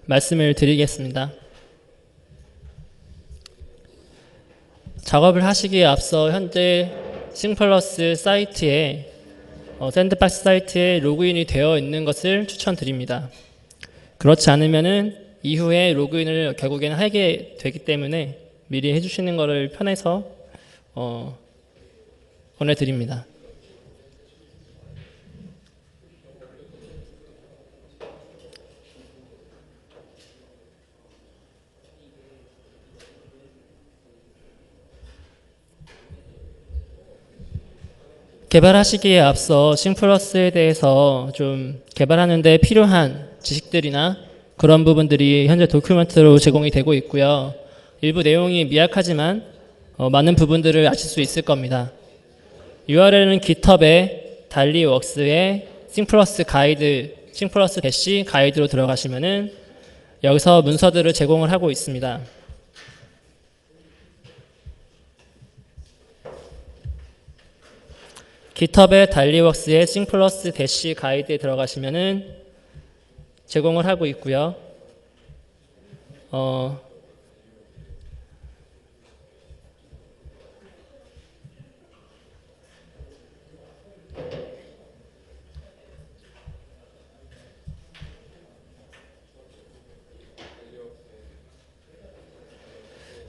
말씀을 드리겠습니다. 작업을 하시기에 앞서 현재 싱플러스 사이트에 샌드박스 사이트에 로그인이 되어 있는 것을 추천드립니다. 그렇지 않으면은 이후에 로그인을 결국에는 하게 되기 때문에 미리 해주시는 것을 편해서 권해드립니다. 개발하시기에 앞서 싱플러스에 대해서 좀 개발하는 데 필요한 지식들이나 그런 부분들이 현재 도큐멘트로 제공이 되고 있고요. 일부 내용이 미약하지만 많은 부분들을 아실 수 있을 겁니다. URL은 GitHub의 달리웍스의 싱플러스 가이드, 싱플러스 대시 가이드로 들어가시면은 여기서 문서들을 제공을 하고 있습니다. GitHub의 달리웍스의 싱플러스 대시 가이드에 들어가시면은 제공을 하고 있고요.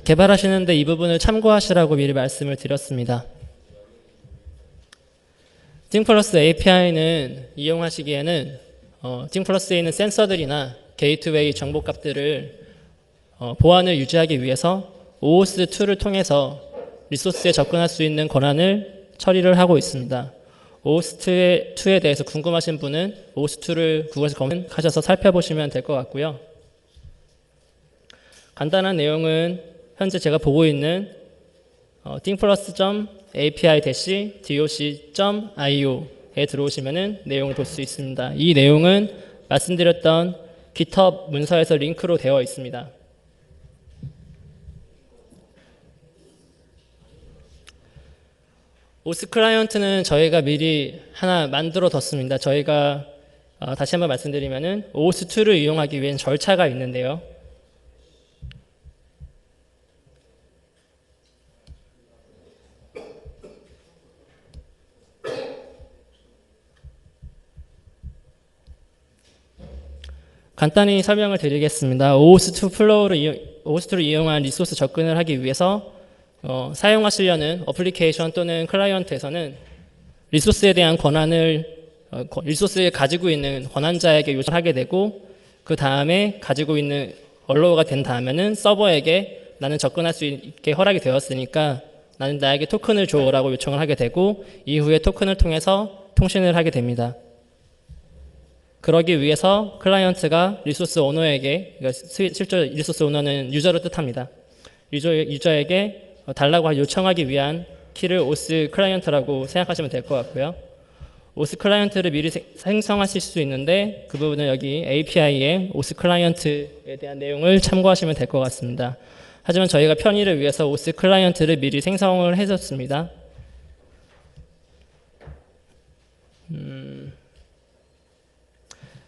개발하시는데 이 부분을 참고하시라고 미리 말씀을 드렸습니다. 띵플러스 API는 이용하시기에는 띵플러스에 있는 센서들이나 게이트웨이 정보값들을 보안을 유지하기 위해서 OAuth2를 통해서 리소스에 접근할 수 있는 권한을 처리를 하고 있습니다. OAuth2에 대해서 궁금하신 분은 OAuth2를 구글에서 검색하셔서 살펴보시면 될 것 같고요. 간단한 내용은 현재 제가 보고 있는 thingplus.api-doc.io에 들어오시면 내용을 볼 수 있습니다. 이 내용은 말씀드렸던 GitHub 문서에서 링크로 되어 있습니다. OS 클라이언트는 저희가 미리 하나 만들어 뒀습니다. 저희가 다시 한번 말씀드리면은 OAuth2를 이용하기 위한 절차가 있는데요. 간단히 설명을 드리겠습니다. OAuth2를 이용한 리소스 접근을 하기 위해서 사용하시려는 어플리케이션 또는 클라이언트에서는 리소스에 대한 권한을 리소스에 가지고 있는 권한자에게 요청을 하게 되고 그 다음에 가지고 있는 언로우가 된 다음에는 서버에게 나는 접근할 수 있게 허락이 되었으니까 나는 나에게 토큰을 줘라고 요청을 하게 되고 이후에 토큰을 통해서 통신을 하게 됩니다. 그러기 위해서 클라이언트가 리소스 오너에게, 실제 리소스 오너는 유저를 뜻합니다. 유저에게 달라고 요청하기 위한 키를 OS 클라이언트라고 생각하시면 될 것 같고요. OS 클라이언트를 미리 생성하실 수 있는데 그 부분은 여기 API의 OS 클라이언트에 대한 내용을 참고하시면 될 것 같습니다. 하지만 저희가 편의를 위해서 OS 클라이언트를 미리 생성을 해줬습니다.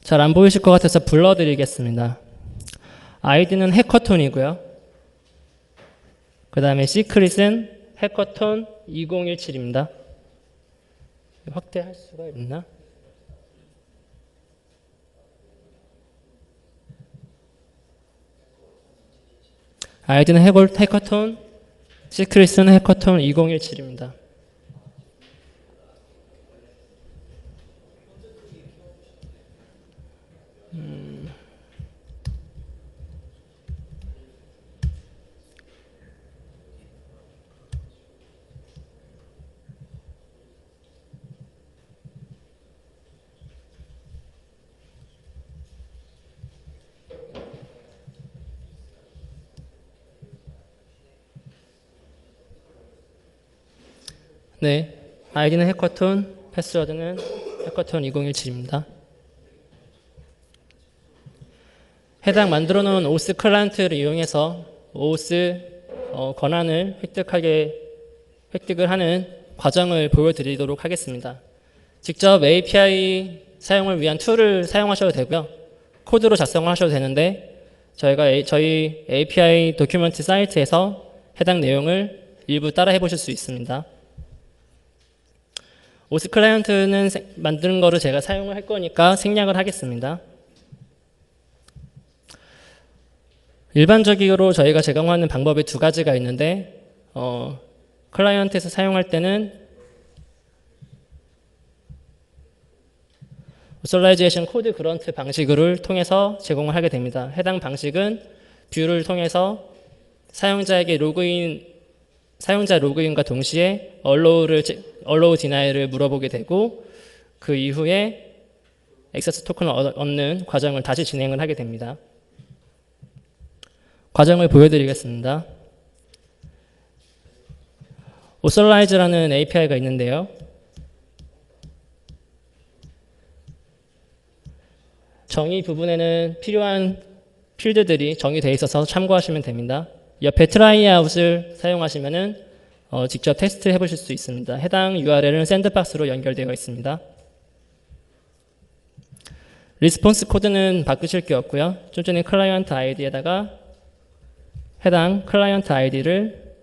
잘 안 보이실 것 같아서 불러드리겠습니다. 아이디는 해커톤이고요. 그 다음에 시크릿은 해커톤 2017입니다. 확대할 수가 있나? 아이디는 해커톤, 시크릿은 해커톤 2017입니다. 네, 아이디는 해커톤, 패스워드는 해커톤 2017입니다. 해당 만들어 놓은 OS 클라이언트를 이용해서 OS 권한을 획득을 하는 과정을 보여드리도록 하겠습니다. 직접 API 사용을 위한 툴을 사용하셔도 되고요. 코드로 작성을 하셔도 되는데 저희 API 도큐먼트 사이트에서 해당 내용을 일부 따라 해보실 수 있습니다. 오스 클라이언트는 만드는 거를 제가 사용을 할 거니까 생략을 하겠습니다. 일반적으로 저희가 제공하는 방법이 두 가지가 있는데 클라이언트에서 사용할 때는 오솔라이제이션 코드 그런트 방식을 통해서 제공을 하게 됩니다. 해당 방식은 뷰를 통해서 사용자 로그인과 동시에 allow denial을 물어보게 되고 그 이후에 액세스 토큰을 얻는 과정을 다시 진행을 하게 됩니다. 과정을 보여드리겠습니다. authorize라는 API가 있는데요. 정의 부분에는 필요한 필드들이 정의되어 있어서 참고하시면 됩니다. 옆에 트라이아웃을 사용하시면은 직접 테스트 해보실 수 있습니다. 해당 URL은 샌드박스로 연결되어 있습니다. 리스폰스 코드는 바꾸실 게 없고요. 좀 전에 클라이언트 아이디에다가 해당 클라이언트 아이디를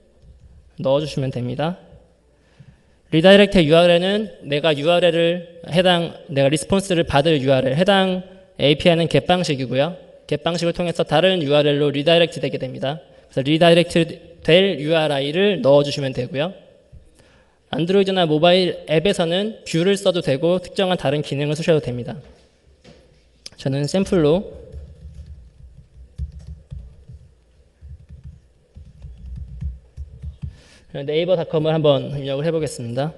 넣어주시면 됩니다. 리다이렉트 URL은 내가 리스폰스를 받을 URL, 해당 API는 get 방식이고요. get 방식을 통해서 다른 URL로 리다이렉트 되게 됩니다. 그래서 리다이렉트 될 URI를 넣어주시면 되고요. 안드로이드나 모바일 앱에서는 뷰를 써도 되고 특정한 다른 기능을 쓰셔도 됩니다. 저는 샘플로 네이버닷컴을 한번 입력을 해보겠습니다.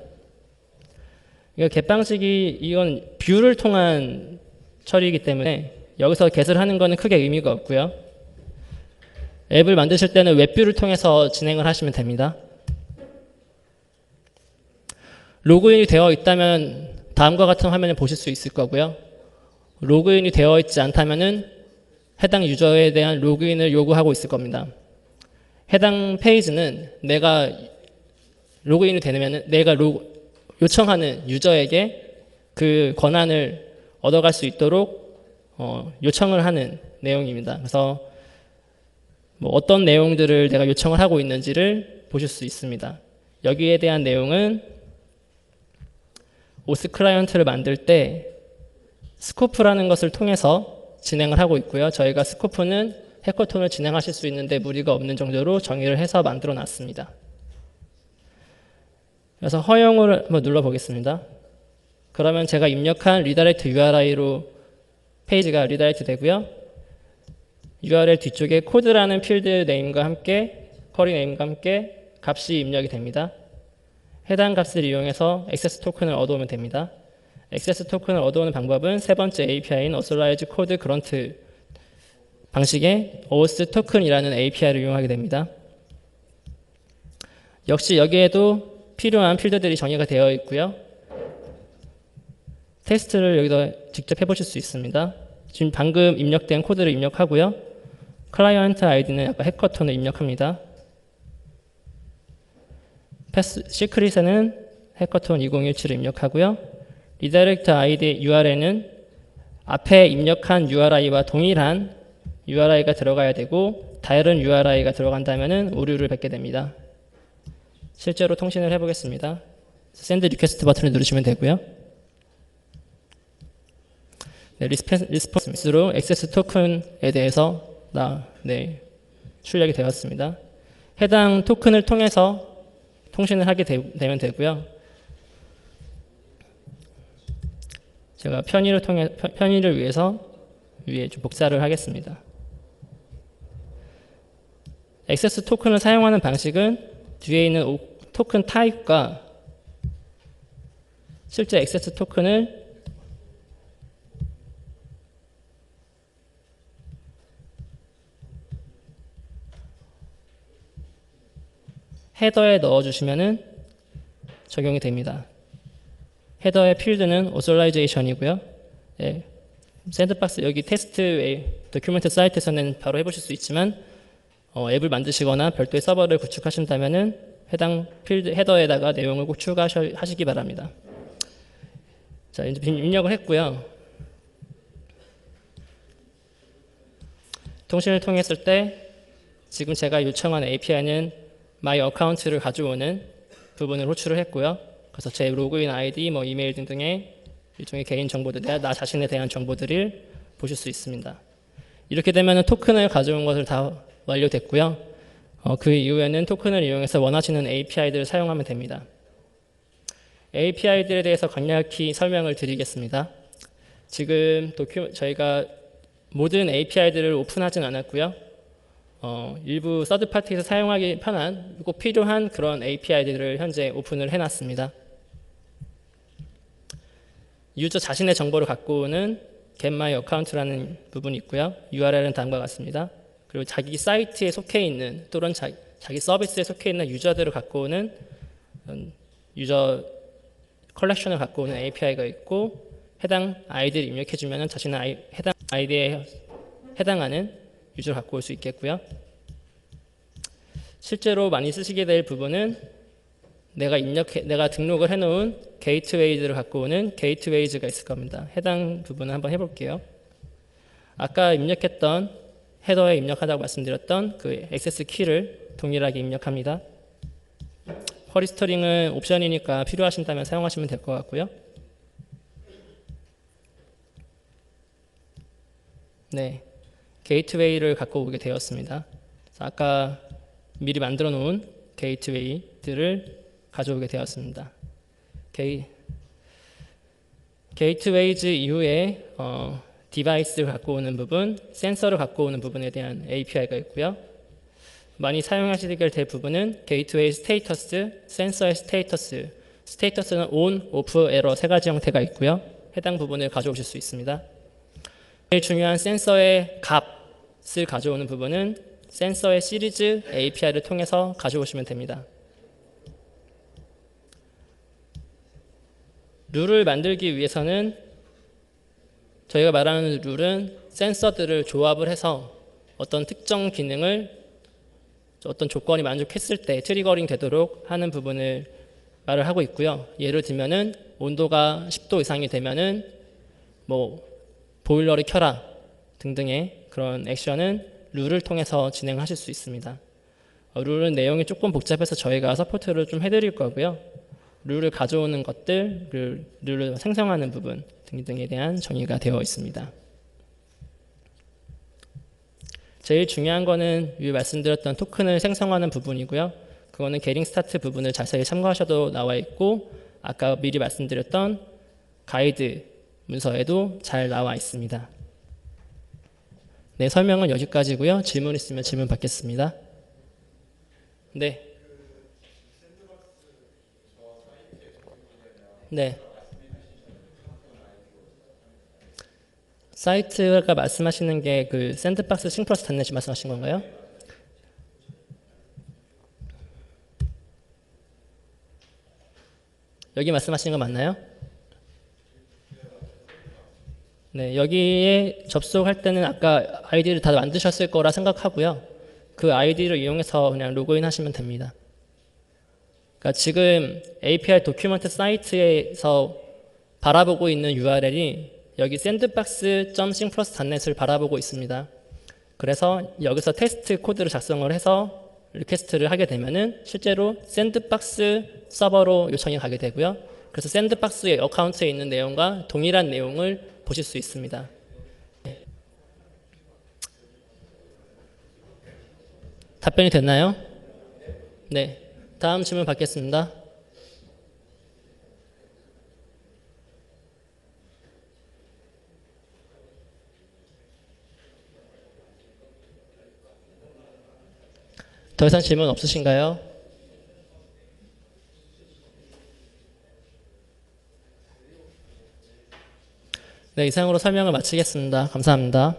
이거 get 방식이 이건 뷰를 통한 처리이기 때문에 여기서 get을 하는 거는 크게 의미가 없고요. 앱을 만드실 때는 웹뷰를 통해서 진행을 하시면 됩니다. 로그인이 되어 있다면 다음과 같은 화면을 보실 수 있을 거고요. 로그인이 되어 있지 않다면은 해당 유저에 대한 로그인을 요구하고 있을 겁니다. 해당 페이지는 내가 로그인이 되면은 내가 요청하는 유저에게 그 권한을 얻어갈 수 있도록 요청을 하는 내용입니다. 그래서 어떤 내용들을 내가 요청을 하고 있는지를 보실 수 있습니다. 여기에 대한 내용은 오스 클라이언트를 만들 때 스코프라는 것을 통해서 진행을 하고 있고요. 저희가 스코프는 해커톤을 진행하실 수 있는데 무리가 없는 정도로 정의를 해서 만들어 놨습니다. 그래서 허용을 한번 눌러 보겠습니다. 그러면 제가 입력한 리다이렉트 URI로 페이지가 리다이렉트 되고요. URL 뒤쪽에 코드라는 필드 네임과 함께 쿼리 네임과 함께 값이 입력이 됩니다. 해당 값을 이용해서 액세스 토큰을 얻어오면 됩니다. 액세스 토큰을 얻어오는 방법은 세 번째 API인 authorize code grunt 방식의 auth token이라는 API를 이용하게 됩니다. 역시 여기에도 필요한 필드들이 정의가 되어 있고요. 테스트를 여기서 직접 해보실 수 있습니다. 지금 방금 입력된 코드를 입력하고요. 클라이언트 아이디는 아까 해커톤을 입력합니다. 시크릿에는 해커톤 2017을 입력하고요. 리다이렉트 아이디 URL은 앞에 입력한 URI와 동일한 URI가 들어가야 되고 다른 URI가 들어간다면 오류를 받게 됩니다. 실제로 통신을 해보겠습니다. 샌드 리퀘스트 버튼을 누르시면 되고요. 네, 리스폰스로 액세스 토큰에 대해서 출력이 되었습니다. 해당 토큰을 통해서 통신을 하게 되면 되고요. 제가 편의를 위해서 위에 좀 복사를 하겠습니다. 액세스 토큰을 사용하는 방식은 뒤에 있는 토큰 타입과 실제 액세스 토큰을 헤더에 넣어주시면 적용이 됩니다. 헤더의 필드는 authorization이고요. 네, 샌드박스 여기 테스트 도큐멘트 사이트에서는 바로 해보실 수 있지만 앱을 만드시거나 별도의 서버를 구축하신다면 해당 필드 헤더에다가 내용을 꼭 추가하시기 바랍니다. 자, 이제 입력을 했고요. 통신을 통했을 때 지금 제가 요청한 API는 my account를 가져오는 부분을 호출을 했고요. 그래서 제 로그인 아이디, 뭐 이메일 등등의 일종의 개인 정보들, 나 자신에 대한 정보들을 보실 수 있습니다. 이렇게 되면 토큰을 가져온 것을 다 완료됐고요. 그 이후에는 토큰을 이용해서 원하시는 API들을 사용하면 됩니다. API들에 대해서 간략히 설명을 드리겠습니다. 지금 저희가 모든 API들을 오픈하진 않았고요. 일부 서드파티에서 사용하기 편한 꼭 필요한 그런 API들을 현재 오픈을 해놨습니다. 유저 자신의 정보를 갖고 오는 Get My Account라는 부분이 있고요. URL은 다음과 같습니다. 그리고 자기 사이트에 속해 있는 또는 자기 서비스에 속해 있는 유저들을 갖고 오는 유저 컬렉션을 갖고 오는 API가 있고, 해당 아이디를 입력해주면 자신의 해당 아이디에 해당하는 유저를 갖고 올 수 있겠고요. 실제로 많이 쓰시게 될 부분은 내가 등록을 해놓은 게이트웨이즈를 갖고 오는 게이트웨이즈가 있을 겁니다. 해당 부분을 한번 해볼게요. 아까 입력했던 헤더에 입력하다고 말씀드렸던 그 액세스 키를 동일하게 입력합니다. 쿼리 스토링은 옵션이니까 필요하신다면 사용하시면 될 것 같고요. 네, 게이트웨이를 갖고 오게 되었습니다. 아까 미리 만들어 놓은 게이트웨이들을 가져오게 되었습니다. 게이트웨이즈 이후에 디바이스를 갖고 오는 부분, 센서를 갖고 오는 부분에 대한 API가 있고요. 많이 사용하시게 될 부분은 게이트웨이 스테이터스, 센서의 스테이터스, 스테이터스는 on, off, error 세 가지 형태가 있고요. 해당 부분을 가져오실 수 있습니다. 제일 중요한 센서의 값을 가져오는 부분은 센서의 시리즈 API를 통해서 가져오시면 됩니다. 룰을 만들기 위해서는 저희가 말하는 룰은 센서들을 조합을 해서 어떤 특정 기능을 어떤 조건이 만족했을 때 트리거링 되도록 하는 부분을 말을 하고 있고요. 예를 들면은 온도가 10도 이상이 되면은 뭐 보일러를 켜라 등등의 그런 액션은 룰을 통해서 진행하실 수 있습니다. 룰은 내용이 조금 복잡해서 저희가 서포트를 좀 해드릴 거고요. 룰을 가져오는 것들, 룰을 생성하는 부분 등등에 대한 정의가 되어 있습니다. 제일 중요한 거는 위에 말씀드렸던 토큰을 생성하는 부분이고요. 그거는 게링 스타트 부분을 자세히 참고하셔도 나와 있고, 아까 미리 말씀드렸던 가이드 문서에도 잘 나와 있습니다. 네, 설명은 여기까지고요. 질문 있으면 질문 받겠습니다. 네. 네. 사이트가 말씀하시는 게 그 샌드박스 싱플러스 닷넷이 말씀하신 건가요? 여기 말씀하시는 거 맞나요? 네, 여기에 접속할 때는 아까 아이디를 다 만드셨을 거라 생각하고요. 그 아이디를 이용해서 그냥 로그인 하시면 됩니다. 그러니까 지금 API 도큐먼트 사이트에서 바라보고 있는 URL이 여기 sandbox.syncplus.net을 바라보고 있습니다. 그래서 여기서 테스트 코드를 작성을 해서 리퀘스트를 하게 되면은 실제로 샌드박스 서버로 요청이 가게 되고요. 그래서 샌드박스의 어카운트에 있는 내용과 동일한 내용을 보실 수 있습니다. 답변이 됐나요? 네. 다음 질문 받겠습니다. 더 이상 질문 없으신가요? 네, 이상으로 설명을 마치겠습니다. 감사합니다.